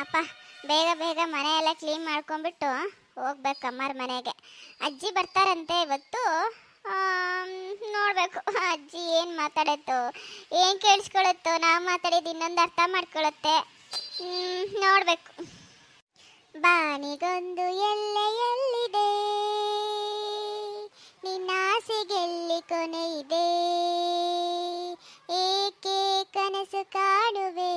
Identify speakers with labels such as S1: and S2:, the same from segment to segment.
S1: ಅಪ್ಪ, ಬೇಗ ಬೇಗ ಮನೆ ಎಲ್ಲ ಕ್ಲೀನ್ ಮಾಡ್ಕೊಂಡ್ಬಿಟ್ಟು ಹೋಗ್ಬೇಕು ಅಮ್ಮರ ಮನೆಗೆ. ಅಜ್ಜಿ ಬರ್ತಾರಂತೆ ಇವತ್ತು. ನೋಡ್ಬೇಕು ಅಜ್ಜಿ ಏನು ಮಾತಾಡತ್ತೋ, ಏನು ಕೇಳಿಸ್ಕೊಳತ್ತೋ, ನಾವು ಮಾತಾಡಿದ್ದು ಇನ್ನೊಂದು ಅರ್ಥ ಮಾಡ್ಕೊಳತ್ತೆ. ನೋಡ್ಬೇಕು. ಬಾನಿಗೊಂದು ಎಲ್ಲೆಯಲ್ಲಿದೆ, ನಿನ್ನ ಆಸೆಗೆಲ್ಲಿ ಕೊನೆ ಇದೆ, ಏಕೆ ಕನಸು ಕಾಣುವೆ,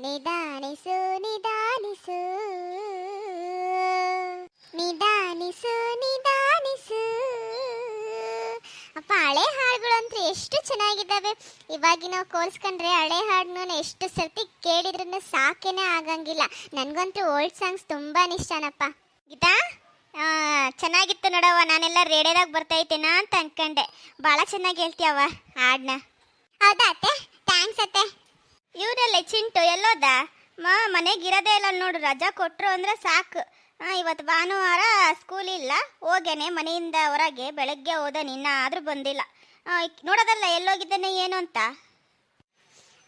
S1: ನಿಧಾನಿಸು ನಿಧಾನಿಸು ನಿಧಾನಿಸು ನಿಧಾನಿಸು. ಅಪ್ಪ, ಹಳೆ ಹಾಡುಗಳು ಅಂತೂ ಎಷ್ಟು ಚೆನ್ನಾಗಿದ್ದಾವೆ. ಇವಾಗಿನ ಕೋಲ್ಸ್ಕೊಂಡ್ರೆ ಹಳೆ ಹಾಡನ್ನ ಎಷ್ಟು ಸರ್ತಿ ಕೇಳಿದ್ರೂ ಸಾಕೇನೆ ಆಗಂಗಿಲ್ಲ. ನನಗಂತೂ ಓಲ್ಡ್ ಸಾಂಗ್ಸ್ ತುಂಬಾ ಇಷ್ಟನಪ್ಪ. ಗೀತಾ, ಚೆನ್ನಾಗಿತ್ತು ನೋಡವ್ವ. ನಾನೆಲ್ಲ ರೇಡಿಯೋದಾಗ ಬರ್ತೈತೇನಾ ಅಂತ ಅನ್ಕೊಂಡೆ. ಭಾಳ ಚೆನ್ನಾಗಿ ಹೇಳ್ತೀಯವ್ವ ಹಾಡನ್ನ. ಹೌದಾ ಅತ್ತೆ? ಥ್ಯಾಂಕ್ಸ್ ಅತ್ತೆ. ಇವರಲ್ಲೇ ಚಿಂಟು ಎಲ್ಲೋದ? ಮನೆಗಿರೋದೇ ಇಲ್ಲ ನೋಡು. ರಜಾ ಕೊಟ್ಟರು ಅಂದ್ರೆ ಸಾಕು. ಇವತ್ತು ಭಾನುವಾರ ಸ್ಕೂಲ್ ಇಲ್ಲ, ಹೋಗೇನೆ ಮನೆಯಿಂದ ಹೊರಗೆ. ಬೆಳಗ್ಗೆ ಹೋದ, ನಿನ್ನ ಆದರೂ ಬಂದಿಲ್ಲ. ನೋಡೋದಲ್ಲ ಎಲ್ಲೋಗಿದ್ದಾನೆ ಏನು ಅಂತ.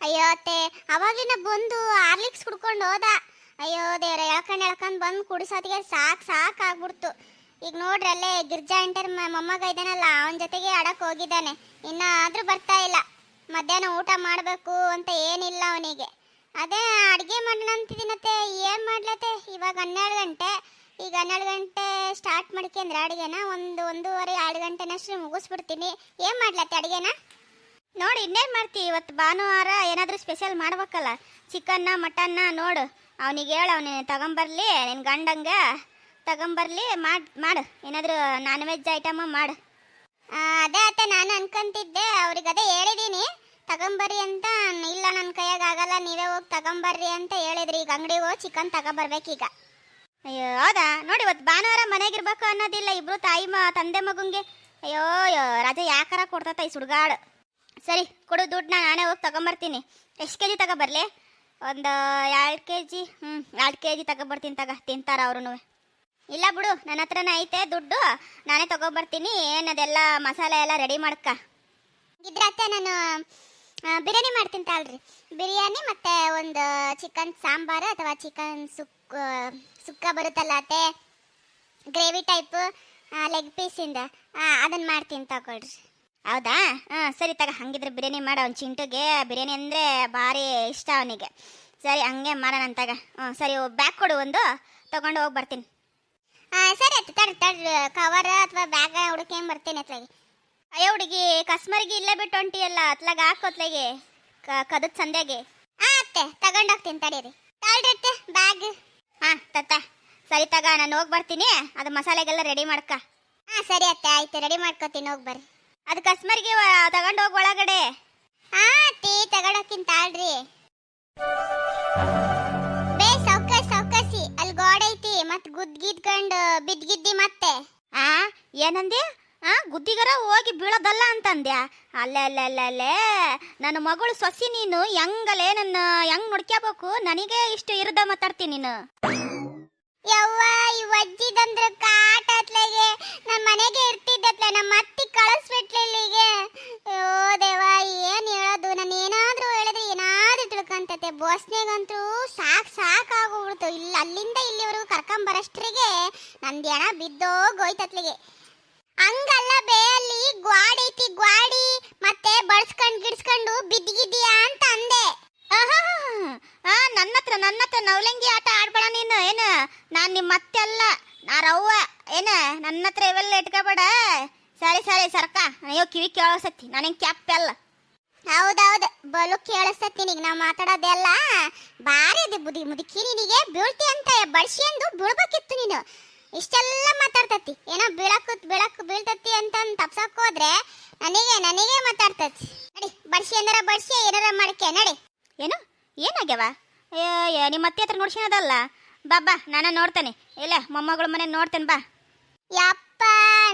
S1: ಅಯ್ಯೋ ಅತ್ತೆ, ಅವಾಗಿನ ಬಂದು ಹಾರ್ಲಿಕ್ಸ್ ಕುಡ್ಕೊಂಡು ಹೋದ. ಅಯ್ಯೋ ದೇವ್ರ, ಎಳ್ಕೊಂಡು ಬಂದು ಕುಡಿಸೋದಿಗೆ ಸಾಕಾಗ್ಬಿಡ್ತು. ಈಗ ನೋಡ್ರಿ, ಅಲ್ಲೇ ಗಿರ್ಜಾ ಎಂಟರ್ ಮೊಮ್ಮಗ ಇದ್ದಾನಲ್ಲ, ಅವನ ಜೊತೆಗೆ ಆಡಕ್ಕೆ ಹೋಗಿದ್ದಾನೆ. ಆದರೂ ಬರ್ತಾ ಇಲ್ಲ. ಮಧ್ಯಾಹ್ನ ಊಟ ಮಾಡಬೇಕು ಅಂತ ಏನಿಲ್ಲ ಅವನಿಗೆ. ಅದೇ ಅಡುಗೆ ಮಾಡೋಣ ಅಂತಿದ್ದೀನತ್ತೆ. ಏನು ಮಾಡ್ಲತ್ತೆ? ಇವಾಗ 12 ಗಂಟೆ. ಈಗ 12 ಗಂಟೆ ಸ್ಟಾರ್ಟ್ ಮಾಡ್ಕೊಂಡ್ರೆ ಅಡುಗೆನ ಒಂದೂವರೆ 2 ಗಂಟೆನಷ್ಟು ಮುಗಿಸ್ಬಿಡ್ತೀನಿ. ಏನು ಮಾಡ್ಲತ್ತೆ ಅಡುಗೆನ? ನೋಡಿ, ಇನ್ನೇನು ಮಾಡ್ತೀವಿ ಇವತ್ತು ಭಾನುವಾರ? ಏನಾದರೂ ಸ್ಪೆಷಲ್ ಮಾಡ್ಬೇಕಲ್ಲ. ಚಿಕನ್ನ ಮಟನ್ನ ನೋಡು. ಅವನಿಗೆ ಹೇಳು, ಅವನು ತಗೊಂಬರ್ಲಿ, ನಿನ್ನ ಗಂಡಂಗೆ ತಗೊಂಬರ್ಲಿ. ಮಾಡು ಏನಾದರೂ ನಾನ್ ವೆಜ್ ಐಟಮ ಮಾಡು. ಅದೇ ಅತ್ತೆ, ನಾನು ಅನ್ಕೊಂತಿದ್ದೆ. ಅವ್ರಿಗೆ ಅದೇ ಹೇಳಿದ್ದೀನಿ ತಗೊಂಬರ್ರಿ ಅಂತ. ಇಲ್ಲ, ನನ್ನ ಕೈಯಾಗ ಆಗಲ್ಲ, ನೀವೇ ಹೋಗಿ ತಗೊಂಬರ್ರಿ ಅಂತ ಹೇಳಿದ್ರಿ. ಈಗ ಅಂಗಡಿಗೆ ಹೋಗಿ ಚಿಕನ್ ತಗೊಂಬರ್ಬೇಕೀಗ. ಅಯ್ಯೋ ಹೌದಾ? ನೋಡಿ, ಇವತ್ತು ಭಾನುವಾರ ಮನೆಗಿರ್ಬೇಕು ಅನ್ನೋದಿಲ್ಲ. ಇಬ್ರು ತಂದೆ ಮಗುಂಗೆ. ಅಯ್ಯೋ ರಜೆ ಯಾಕಾರ ಕೊಡ್ತತ್ತ ಈ ಸುಡ್ಗಾಡು. ಸರಿ ಕೊಡು ದುಡ್ಡನ್ನ, ನಾನೇ ಹೋಗಿ ತಗೊಂಬರ್ತೀನಿ. ಎಷ್ಟು ಕೆ ಜಿ ತಗೊಬರ್ಲಿ? ಒಂದು 2 kg. 2 kg ತಗೊಬರ್ತೀನಿ. ತಿಂತಾರ ಅವ್ರು. ಇಲ್ಲ ಬಿಡು, ನನ್ನ ಹತ್ರನೇ ಐತೆ ದುಡ್ಡು, ನಾನೇ ತಗೊಬರ್ತೀನಿ. ಏನದೆಲ್ಲ ಮಸಾಲೆ ಎಲ್ಲ ರೆಡಿ ಮಾಡ್ಕ. ಇದ್ರತ್ತೆ ನಾನು ಬಿರಿಯಾನಿ ಮಾಡ್ತೀನಿ ತಾಳ್ರಿ. ಬಿರಿಯಾನಿ ಮತ್ತು ಒಂದು ಚಿಕನ್ ಸಾಂಬಾರು ಅಥವಾ ಚಿಕನ್ ಸುಕ್ಕ ಬರುತ್ತಲ್ಲ ಅತ್ತೆ, ಗ್ರೇವಿ ಟೈಪು, ಲೆಗ್ ಪೀಸಿಂದ, ಅದನ್ನು ಮಾಡ್ತೀನಿ ತಗೊಳ್ರಿ. ಹೌದಾ? ಸರಿ ಹಂಗಿದ್ರೆ ಬಿರಿಯಾನಿ ಮಾಡ. ಅವ್ನು ಚಿಂಟುಗೆ ಬಿರಿಯಾನಿ ಅಂದರೆ ಭಾರಿ ಇಷ್ಟ ಅವನಿಗೆ. ಸರಿ, ಹಂಗೆ ಮಾಡೋಣ ಅಂತಾಗ. ಸರಿ, ಬ್ಯಾಗ್ ಕೊಡು, ಒಂದು ತೊಗೊಂಡು ಹೋಗಿ ಬರ್ತೀನಿ. ಸರಿ ಅತ್ತೆ, ತಡ್ರಿ ಕವರ್ ಅಥವಾ ಬ್ಯಾಗ ಹುಡುಕೊಂಬರ್ತೀನಿ ಅತ್ಲಾಗಿ. ಅಯ್ಯೋ ಹುಡುಗಿ, ಕಸ್ಮರಿಗೆ ಇಲ್ಲೇ ಬಿಟ್ಟು ಹೊಂಟಿಯಲ್ಲ, ಅತ್ಲಾಗ ಹಾಕೋತ್ಲಾಗೆ ಕದದ ಸಂಧ್ಯಾಗೆ. ಅತ್ತೆ ತಗೊಂಡೋಗ್ತೀನಿ, ತಡೀರಿ. ತಳ್ರಿ ಅತ್ತೆ ಬ್ಯಾಗ್. ಸರಿ ನಾನು ಹೋಗಿ ಬರ್ತೀನಿ. ಅದು ಮಸಾಲೆಗೆಲ್ಲ ರೆಡಿ ಮಾಡ್ಕ. ಸರಿ ಅತ್ತೆ, ಆಯ್ತು, ರೆಡಿ ಮಾಡ್ಕೋತೀನಿ, ಹೋಗಿ ಬರ್ರಿ. ಅದು ಕಸ್ಮರಿಗೆ ತಗೊಂಡೋಗಿ ಒಳಗಡೆ. ಅತ್ತಿ ತಗೊಂಡೋಗ್ತೀನಿ ತಾಳ್ರಿ. ಸೌಕಸಿ ಅಲ್ಲಿ ಗೋಡೆ ಐತಿ, ಮತ್ತೆ ಗುದ್ಗಿದ್ಕೊಂಡು ಬಿದ್ಗಿದ್ದಿ ಮತ್ತೆ. ಏನಂದೆ? ಗುದ್ದಿಗರ ಹೋಗಿ ಬೀಳೋದಲ್ಲ ಅಂತಂದ್ಯಾ? ಅಲ್ಲೇ ನನ್ನ ಮಗಳು ಸೊಸಿ ನೀನು. ಹೆಂಗಲೇ ನನ್ನ ಹೆಂಗ್ ನೋಡ್ಕೋಬೇಕು? ನನಗೆ ಇಷ್ಟು ಇರದ ಮಾತಾಡ್ತೀನಿ ನೀನು. ಯವ್ವ, ಈ ಅಜ್ಜಿದಂದ್ರೆ ಕಾಟ ಅತ್ಲಾಗೆ. ನಮ್ಮ ಮನೆಗೆ ಇರ್ತಿದ್ದತ್ಲೆ, ನಮ್ಮ ಅತ್ತಿ ಕಳಿಸ್ಬಿಟ್ಲಿಲ್ಲಿಗೆ. ಅಯ್ಯೋ ದೇವ, ಏನು ಹೇಳೋದು? ನಾನು ಏನಾದರೂ ಹೇಳಿದ್ರೆ ಏನಾದರೂ ತಿಳ್ಕೊಂತತೆ. ಬೋಸ್ನೆಗಂತೂ ಸಾಕಾಗೋಗ್ಬಿಡ್ತು. ಅಲ್ಲಿಂದ ಇಲ್ಲಿವರೆಗೂ ಕರ್ಕೊಂಬರಷ್ಟ್ರಿಗೆ ನಂದು ಹೆಣ ಬಿದ್ದೋಗೋಯ್ತತ್ಲಿಗೆ. ಹಂಗಲ್ಲ ಬೇ, ಅಲ್ಲಿ ಗ್ವಾಡಿ ಐತಿ, ಗ್ವಾಡಿ ಮತ್ತೆ ಬಡ್ಸ್ಕೊಂಡು ಗಿಡ್ಸ್ಕೊಂಡು ಬಿದ್ದಿಗಿದ್ದೀಯಾ ಅಂತ ಅಂದೆ. ನನ್ನ ಹತ್ರ ನವಲಂಗಿ ಆಟ ಆಡ್ಬೇಡ ನೀನು. ಏನು, ನಾನು ನಿಮ್ಮ ಮತ್ತೆ ಅಲ್ಲ, ನಾರವ್ವ. ಏನ ನನ್ನ ಹತ್ರ ಇವೆಲ್ಲ ಇಟ್ಕೋಬೇಡ. ಸರಿ ಸರ್ಕ. ಅಯ್ಯೋ, ಕಿವಿ ಕೇಳಿಸತ್ತಿ, ನನಗೆ ಕ್ಯಾಪ್ ಅಲ್ಲ. ಹೌದೌದು, ಬಲು ಕೇಳಿಸ್ತತಿ ನಿನಗೆ ನಾವು ಮಾತಾಡೋದೆಲ್ಲ. ಬಾರಿ ಅದು ಮುದುಕಿ, ನಿನಗೆ ಬೀಳ್ತಿ ಅಂತ ಬಡ್ಸಿಯಂದು ಬೀಳ್ಬೇಕಿತ್ತು ನೀನು. ಇಷ್ಟೆಲ್ಲ ಮಾತಾಡ್ತತಿ. ಏನೋ ಬೀಳ್ತತಿ ಅಂತ ತಪ್ಸಕ್ ಹೋದ್ರೆ ನನಗೆ ಮಾತಾಡ್ತತಿ. ನಡಿ, ಬಡ್ಸಿ ಅಂದ್ರೆ ಬಡ್ಸಿ, ಏನಾರ ಮಾಡಕ್ಕೆ ನಡಿ. ಏನಾಗ್ಯವ? ನಿಮ್ಮ ಅತ್ತೆ ಹತ್ರ ನೋಡ್ಸಿನದಲ್ಲ. ಬಾ ನಾನು ನೋಡ್ತೇನೆ. ಇಲ್ಲ, ಮೊಮ್ಮಗಳ ಮನೆ ನೋಡ್ತೇನೆ, ಬಾ. ಯಪ್ಪ,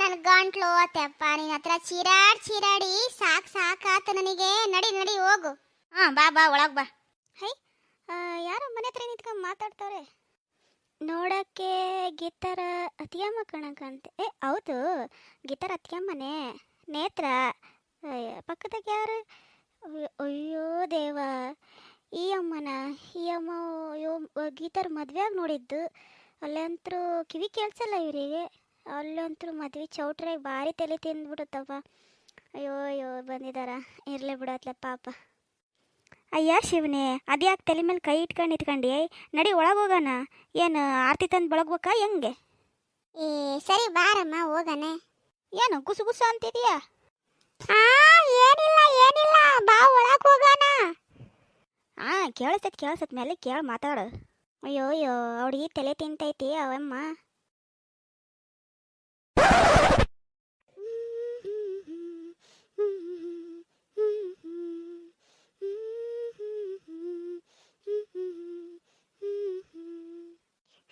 S1: ನನ್ನ ಗಂಟ್ಲು ಅತ್ತಪ್ಪ. ನಿನ್ನ ಹತ್ರ ಚೀರಾಡಿ ಸಾಕಾತ ನನಗೆ. ನಡಿ ಹೋಗು. ಬಾ ಒಳಗೆ ಬಾ. ಹೈ, ಯಾರೋ ಮನೆ ಹತ್ರ ನಿಂತ್ಕೊಂಡು ಮಾತಾಡ್ತವ್ರೆ. ನೋಡಕ್ಕೆ ಗೀತಾರ ಅತಿಯಮ್ಮ ಕಣಕಂತೆ. ಹೌದು, ಗೀತಾರ ಅತಿಯಮ್ಮನೆ. ನೇತ್ರ ಪಕ್ಕದಾಗ ಯಾರು? ಅಯ್ಯೋ ದೇವ, ಈ ಅಮ್ಮನ ಈ ಅಮ್ಮ ಗೀತಾರ ಮದ್ವೆಯಾಗಿ ನೋಡಿದ್ದು ಅಲ್ಲಂತರೂ ಕಿವಿ ಕೇಳಿಸಲ್ಲ ಇವರಿಗೆ. ಅಲ್ಲಂತೂ ಮದ್ವೆ ಚೌಟ್ರಾಗಿ ಭಾರಿ ತಲೆ ತಿಂದ್ಬಿಡುತ್ತಪ್ಪ. ಅಯ್ಯೋ ಅಯ್ಯೋ ಬಂದಿದ್ದಾರ, ಇರಲಿ ಬಿಡತ್ಲ ಪಾಪ. ಅಯ್ಯ ಶಿವನೇ, ಅದ್ಯಾಕೆ ತಲೆ ಮೇಲೆ ಕೈ ಇಟ್ಕೊಂಡು ನಡಿ ಒಳಗೆ ಹೋಗೋಣ. ಏನು ಆರತಿ ತಂದು ಬೆಳಗ್ಬೇಕಾ ಹೆಂಗೆ? ಏ ಸರಿ ಬಾರಮ್ಮ ಹೋಗೋಣ. ಏನು ಗುಸು ಗುಸು ಅಂತಿದೀಯಾ? ಏನಿಲ್ಲ ಏನಿಲ್ಲ, ಬಾ ಒಳಗೆ ಹೋಗೋಣ. ಕೇಳಿಸತ್ ಮೇಲೆ ಕೇಳಿ ಮಾತಾಡು. ಅಯ್ಯೋ ಅಯ್ಯೋ ಅವ್ರಿಗೆ ತಲೆ ತಿಂತೈತಿ ಅವಮ್ಮ.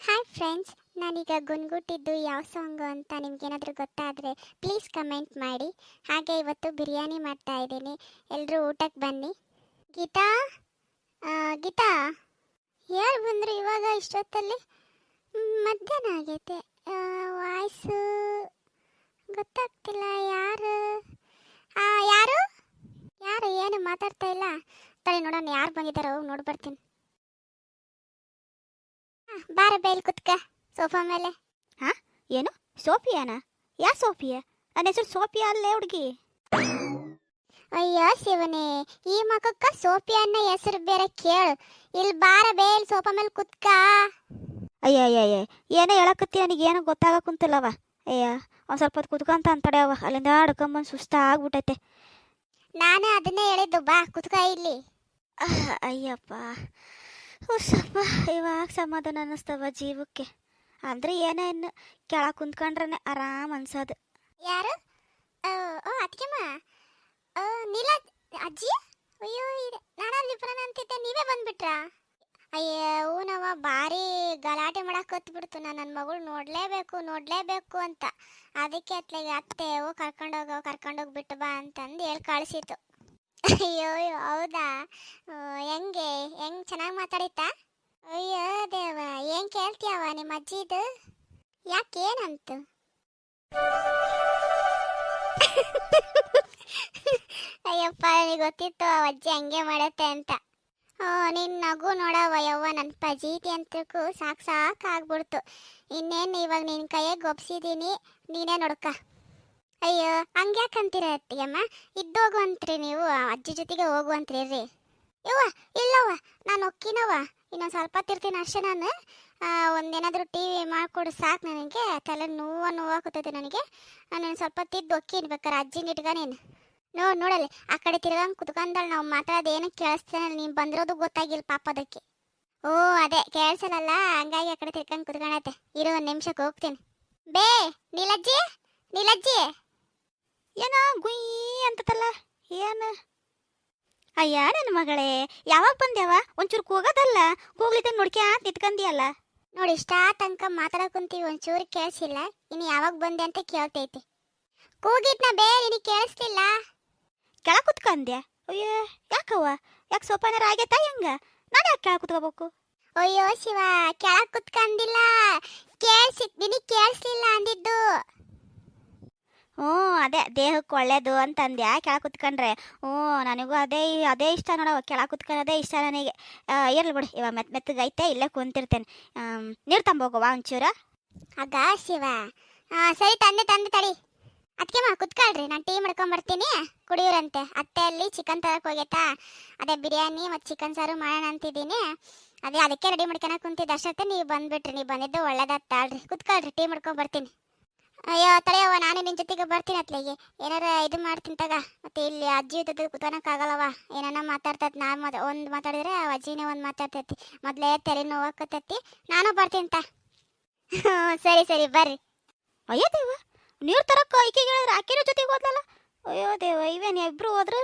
S1: ಹಾಯ್ ಫ್ರೆಂಡ್ಸ್, ನಾನೀಗ ಗುನ್ಗುಟ್ಟಿದ್ದು ಯಾವ ಸಾಂಗು ಅಂತ ನಿಮ್ಗೇನಾದರೂ ಗೊತ್ತಾದರೆ ಪ್ಲೀಸ್ ಕಮೆಂಟ್ ಮಾಡಿ. ಹಾಗೆ ಇವತ್ತು ಬಿರಿಯಾನಿ ಮಾಡ್ತಾ ಇದ್ದೀನಿ, ಎಲ್ಲರೂ ಊಟಕ್ಕೆ ಬನ್ನಿ. ಗೀತಾ ಗೀತಾ ಯಾರು ಬಂದರು ಇವಾಗ ಇಷ್ಟೊತ್ತಲ್ಲಿ? ಮಧ್ಯಾಹ್ನ ಆಗೈತೆ, ವಾಯ್ಸು ಗೊತ್ತಾಗ್ತಿಲ್ಲ. ಯಾರು ಯಾರು ಯಾರು ಏನು ಮಾತಾಡ್ತಾ ಇಲ್ಲ. ತಡಿ ನೋಡೋಣ ಯಾರು ಬಂದಿದ್ದಾರೋ, ಹೋಗಿ ನೋಡಿ ಬರ್ತೀನಿ. ಬಾರ ಬೇಲ್ ಕುತ್ಕ ಸೋಫಾ ಮೇಲೆ. ಏನು ಸೋಫಿಯಾನ? ಯಾ ಸೋಫಿಯಾ? ನನ್ನ ಹೆಸರು ಸೋಫಿಯಾ ಅಲ್ಲೇ ಹುಡುಗಿ. ಅಯ್ಯೋ ಶಿವನೇ, ಈ ಮಕ್ಕಕ್ಕ ಸೋಫಿಯಾ ಅನ್ನೋ ಹೆಸರು ಬೇರೆ ಕೇಳು. ಇಲ್ಲಿ ಬಾರ ಬೇಲ್ ಸೋಫಾ ಮೇಲೆ ಕುತ್ಕ. ಅಯ್ಯ ಏನೋ ಹೇಳಕತ್ತಿ, ನನಗೇನು ಗೊತ್ತಾಗಕ್ಕುಂತಿಲ್ಲವ. ಅಯ್ಯ ಒಂದು ಸ್ವಲ್ಪ ಹೊತ್ತು ಕುತ್ಕೊಂತ ಅಂತಡೆ ಅವ, ಅಲ್ಲಿಂದ ಆಡ್ಕೊಂಬಂದು ಸುಸ್ತ ಆಗ್ಬಿಟ್ಟೈತೆ. ನಾನು ಅದನ್ನೇ ಹೇಳಿದ್ದು, ಬಾ ಕುತ್ಕ ಇಲ್ಲಿ. ಅಯ್ಯಪ್ಪ ಹುಷಪ್ಪ, ಇವಾಗ ಸಮಾಧಾನ ಅನ್ನಿಸ್ತವ ಜೀವಕ್ಕೆ. ಅಂದರೆ ಏನೋ ಇನ್ನು ಕೆಳಗೆ ಕುಂತ್ಕೊಂಡ್ರೆ ಆರಾಮ್ ಅನ್ಸೋದು. ಯಾರು? ಅದಕ್ಕೆಮ್ಮ ನೀಲ ಅಜ್ಜಿ? ಅಯ್ಯೋ ನಾನು ಅಲ್ಲಿ ಬರೋಣ ಅಂತಿದ್ದೆ, ನೀವೇ ಬಂದ್ಬಿಟ್ರಾ? ಅಯ್ಯೋ ಹೂನವ, ಭಾರಿ ಗಲಾಟೆ ಮಾಡಕ್ಕೆ ಹತ್ಬಿಡ್ತು. ನಾನು ನನ್ನ ಮಗಳು ನೋಡಲೇಬೇಕು ಅಂತ. ಅದಕ್ಕೆ ಅತ್ಲಾಗೆ ಅತ್ತೆ ಕರ್ಕೊಂಡೋಗಿ ಬಿಟ್ಟು ಬಾ ಅಂತಂದು ಹೇಳಿ ಕಳಿಸಿತು. ಅಯ್ಯೋ ಹೌದಾ? ಹೆಂಗೆ ಚೆನ್ನಾಗಿ ಮಾತಾಡಿತಾ? ಅಯ್ಯೋ ದೇವ, ಏನು ಕೇಳ್ತೀಯವ ನಿಮ್ಮ ಅಜ್ಜಿದು? ಯಾಕೇನಂತು? ಅಯ್ಯಪ್ಪ, ನನಗೆ ಗೊತ್ತಿತ್ತು ಆ ಅಜ್ಜಿ ಹಂಗೆ ಮಾಡತ್ತೆ ಅಂತ. ನಿನ್ನ ನಗು ನೋಡವ ಯವ್ವ, ನನ್ನ ಪಜೀತಿ ಅಂತಕ್ಕೂ ಸಾಕು ಆಗ್ಬಿಡ್ತು. ಇನ್ನೇನು ಇವಾಗ ನಿನ್ನ ಕೈಯಾಗ ಗೊಪ್ಸಿದ್ದೀನಿ, ನೀನೇ ನೋಡ್ಕ. ಅಯ್ಯೋ ಹಂಗ್ಯಾಕಂತೀರ ಅತ್ತಿಯಮ್ಮ, ಇದ್ದೋಗು ಅಂತ್ರಿ ನೀವು, ಅಜ್ಜಿ ಜೊತೆಗೆ ಹೋಗುವಂತ್ರಿ ರೀ. ಯವ್ವ ಇಲ್ಲವ್ವ, ನಾನು ಒಕ್ಕಿನವ್ವ, ಇನ್ನೊಂದು ಸ್ವಲ್ಪ ಹೊತ್ತಿರ್ತೀನಿ ಅಷ್ಟೇ. ನಾನು ಒಂದೇನಾದರೂ ಟಿ ವಿ ಮಾಡಿಕೊಡು ಸಾಕು, ನನಗೆ ತಲೆ ನೋವಾಗ್ತೈತೆ ನನಗೆ. ನಾನು ಸ್ವಲ್ಪ ಹೊತ್ತಿದ್ದು ಒಕ್ಕೀನಿ, ಬೇಕಾರೆ ಅಜ್ಜಿನ ಇಟ್ಕ ನೀನು. ನೋಡಲ್ಲಿ ಆ ಕಡೆ ತಿರ್ಗಂಗೆ ಕುತ್ಕೊಂಡಳು, ನಾವು ಮಾತಾಡೋದೇನು ಕೇಳಿಸ್ತಾನೆ, ನೀನು ಬಂದಿರೋದು ಗೊತ್ತಾಗಿಲ್ಲ ಪಾಪ ಅದಕ್ಕೆ. ಓ ಅದೇ ಕೇಳಿಸಲ್ಲ, ಹಂಗಾಗಿ ಆ ಕಡೆ ತಿರ್ಗಂಗೆ ಕುತ್ಕೊಂಡೈತೆ. ಇರು ಒಂದು ನಿಮಿಷಕ್ಕೆ ಹೋಗ್ತೀನಿ. ಬೇ ನೀಲಜ್ಜಿ ಏನೋ ಗುಯ್ ಅಂತತಲ್ಲ, ಏನು? ಅಯ್ಯ ನನ್ನ ಮಗಳೇ, ಯಾವಾಗ ಬಂದ್ಯಾವ? ಒಂಚೂರು ಕೂಗೋದಲ್ಲ, ಕೂಗ್ಲಿದ್ದಂಗೆ ನೋಡ್ಕ್ಯಾ ನಿಂತ್ಕಂದಿಯಲ್ಲ. ನೋಡಿ ಇಷ್ಟ ತನಕ ಮಾತಾಡಕ್ ಕುಂತೀವಿ, ಒಂಚೂರು ಕೇಳಿಸಿಲ್ಲ, ಇನ್ನು ಯಾವಾಗ ಬಂದೆ ಅಂತ ಕೇಳ್ತೈತಿ. ಕೂಗಿದ್ನ ಬೇ, ನಿನಗೆ ಕೇಳಿಸ್ತಿಲ್ಲ? ಕೆಳ ಕುತ್ಕಂದ್ಯ? ಅಯ್ಯೋ ಯಾಕವ್ವ, ಯಾಕೆ ಸೋಪಾನಾರ ಆಗೈತಾ ಹೆಂಗ? ನಾನು ಯಾಕೆ ಕೆಳ ಕುತ್ಕೋಬೇಕು? ಅಯ್ಯೋ ಶಿವ, ಕೆಳ ಕುತ್ಕಂದಿಲ್ಲ, ನಿನಗೆ ಕೇಳಿಸ್ಲಿಲ್ಲ ಅಂದಿದ್ದು. ಅದೇ ದೇಹಕ್ಕೆ ಒಳ್ಳೇದು ಅಂತಂದ್ಯಾ ಕೆಳ ಕುತ್ಕೊಂಡ್ರೆ? ನನಗೂ ಅದೇ ಇಷ್ಟ ನೋಡವ, ಕೆಳ ಕುತ್ಕೊಳ್ಳೋದೇ ಇಷ್ಟ ನನಗೆ. ಇರ್ಲಿ ಬಿಡು, ಇವಾಗ ಮೆತ್ತಗೈತೆ, ಇಲ್ಲೇ ಕುಂತಿರ್ತೇನೆ. ನೀರು ತಂಬೋಗುವ ಒಂಚೂರು. ಆಗ ಶಿವ, ಸರಿ ತಂದೆ ತಡಿ. ಅದಕ್ಕೆ ಕುತ್ಕೊಳ್ರಿ, ನಾನು ಟೀ ಮಾಡ್ಕೊಂಬರ್ತೀನಿ, ಕುಡಿಯೋರಂತೆ. ಅತ್ತೆ ಅಲ್ಲಿ ಚಿಕನ್ ತರಕ್ಕೆ ಹೋಗೈತಾ, ಅದೇ ಬಿರಿಯಾನಿ ಮತ್ತು ಚಿಕನ್ ಸಾರು ಮಾಡೋಣ ಅಂತಿದ್ದೀನಿ. ಅದಕ್ಕೆ ರೆಡಿ ಮಾಡ್ಕೊಳಕ್ಕೆ ಕುಂತಿದ್ದ ಅಷ್ಟೊತ್ತೆ ನೀವು ಬಂದುಬಿಟ್ರಿ. ನೀವು ಬಂದಿದ್ದು ಒಳ್ಳೇದಾಗ್ತಾಳ್ರಿ, ಕುತ್ಕೊಳ್ರಿ, ಟೀ ಮಾಡ್ಕೊಂಬರ್ತೀನಿ. ಅಯ್ಯೋ ತಡೆಯವ್ವ, ನಾನು ನಿನ್ನ ಜೊತೆಗೆ ಬರ್ತೀನಿ ಅತ್ಲೆಗೆ. ಏನಾರ ಇದು ಮಾಡ್ತೀನಿ ತಗ. ಮತ್ತೆ ಇಲ್ಲಿ ಅಜ್ಜಿ ಜೊತೆ ಕುತ್ಕೊಳಕ್ಕಾಗಲ್ಲವ, ಏನಾರ ಮಾತಾಡ್ತೈತಿ. ನಾನು ಒಂದು ಮಾತಾಡಿದ್ರೆ ಆ ಅಜ್ಜಿನೇ ಒಂದು ಮಾತಾಡ್ತೈತಿ. ಮೊದಲೇ ತಲೆ ನೋವಾಕತ್ತೈತಿ, ನಾನು ಬರ್ತೀನಿ ತಾ. ಸರಿ ಬರ್ರಿ. ಅಯ್ಯೋ ದೇವ, ನೀರು ತರಕ್ಕೆ ಈಕೆಗೆ ಹೇಳಿದ್ರೆ ಆಕೆನೂ ಜೊತೆಗೆ ಹೋದ್ಲಲ್ಲ. ಅಯ್ಯೋ ದೇವ, ಇವೇನು ಇಬ್ರು ಹೋದ್ರು?